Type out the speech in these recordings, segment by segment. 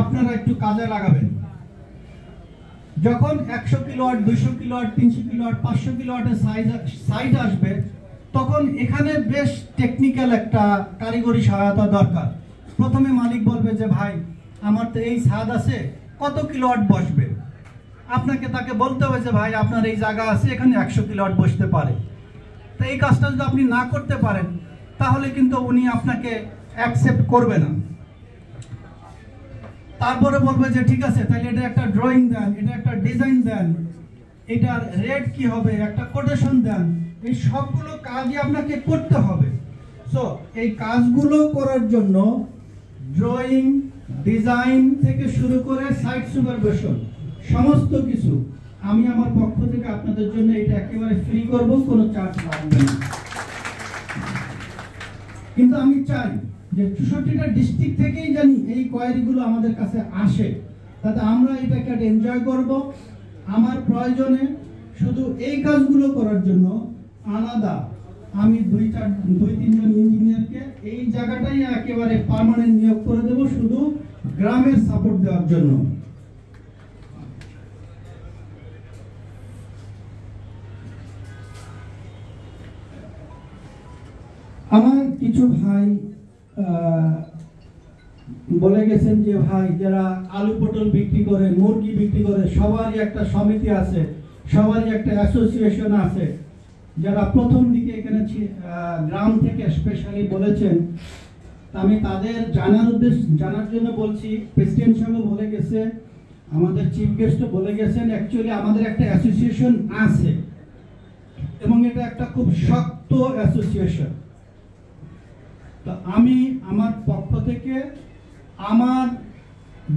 আপনারা একটু কাজে লাগাবেন। যখন 100 কিলোওয়াট, 200 কিলোওয়াট, 300 কিলোওয়াট, 500 কিলোওয়াটের সাইট আসবে, তখন এখানে বেশ টেকনিক্যাল একটা কারিগরি সহায়তা দরকার। প্রথমে মালিক বলবে যে ভাই আমার তো এই ছাদ আছে, কত কিলোওয়াট বসবে? আপনাকে তাকে বলতে হবে যে ভাই আপনার এই জায়গা আছে, এখানে 100 কিলোওয়াট বসতে পারে। তো এই কাজটা যদি আপনি না করতে পারেন তাহলে কিন্তু উনি আপনাকে অ্যাকসেপ্ট করবে না। তারপরে বলবে যে ঠিক আছে, তাহলে এটা একটা ড্রয়িং দেন, এটা একটা ডিজাইন দেন, এটার রেট কি হবে, একটা কোটেশন দেন। এই সবগুলো কাজই আপনাকে করতে হবে। সো এই কাজগুলো করার জন্য ড্রয়িং, ডিজাইন থেকে শুরু করে সাইট সুপারভিশন সমস্ত কিছু আমি আমার পক্ষ থেকে আপনাদের জন্য এটা একেবারে ফ্রি করব, কোনো চার্জ লাগবে না। কিন্তু আমি চাই যে 64টা ডিস্ট্রিক্ট থেকেই জানি এই কোয়ারিগুলো আমাদের কাছে আসে, তাতে আমরা এটাকে এনজয় করব। আমার প্রয়োজনে শুধু এই কাজগুলো করার জন্য আলাদা আমি 2-3 জন ইঞ্জিনিয়ারকে এই জায়গাটাই একেবারে পার্মানেন্ট নিয়োগ করে দেব, শুধু গ্রামের সাপোর্ট দেওয়ার জন্য। আমার কিছু ভাই বলে গেছেন যে ভাই যারা আলু পটল বিক্রি করে, মুরগি বিক্রি করে, সবারই একটা সমিতি আছে, সবারই একটা অ্যাসোসিয়েশন আছে। যারা প্রথম দিকে এখানে গ্রাম থেকে স্পেশালি বলেছেন, আমি তাদের জানার জন্য বলছি। প্রেসিডেন্ট সাহেব বলে গেছে, আমাদের চিফ গেস্টও বলে গেছেন, অ্যাকচুয়ালি আমাদের একটা অ্যাসোসিয়েশন আছে এবং এটা একটা খুব শক্ত অ্যাসোসিয়েশন। তো আমি আমার পক্ষ থেকে, আমার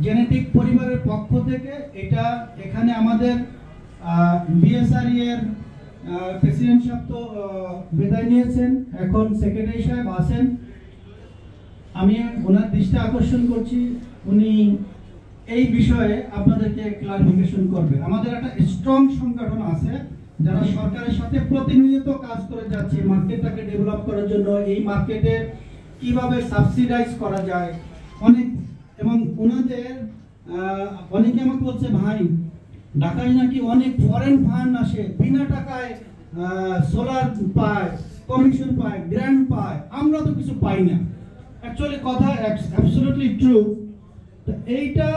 জেনেটিক পরিবারের পক্ষ থেকে এটা এখানে আমাদের বিএসআরই এর প্রেসিডেন্ট সাহেব তো বিদায় নিয়েছেন, এখন সেক্রেটারি সাহেব আছেন। আমি ওনার দৃষ্টি আকর্ষণ করছি, উনি এই বিষয়ে আপনাদেরকে ক্লারিফিকেশন করবে। আমাদের একটা স্ট্রং সংগঠন আছে যারা সরকারের সাথে প্রতিনিয়ত কাজ করে যাচ্ছে মার্কেটটাকে ডেভেলপ করার জন্য, এই মার্কেটে কিভাবে সাবসিডাইজ করা যায় অনেক। এবং ওনাদের অনেকে আমাকে বলছে ভাই ঢাকায় নাকি অনেক ফরেন ফান্ড আসে, বিনা টাকায় সোলার পায়, কমিশন পায়, গ্র্যান্ট পায়, আমরা তো কিছু পাই না। অ্যাকচুয়ালি কথা অ্যাবসলিউটলি ট্রু। তো এইটা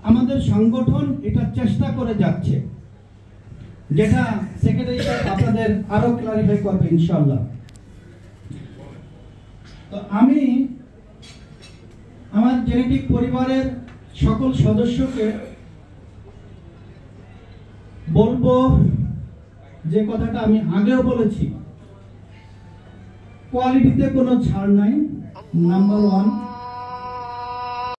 আমাদের সংগঠন এটা চেষ্টা করে যাচ্ছে, যেটা সেক্রেটারি আপনাদের আরো ক্লারিফাই করবে ইনশাআল্লাহ। তো আমি আমার জেনেটিক পরিবারের সকল সদস্যকে বলবো যে কথাটা আমি আগেও বলেছি, কোয়ালিটিতে কোনো ছাড় নাই, নাম্বার 1।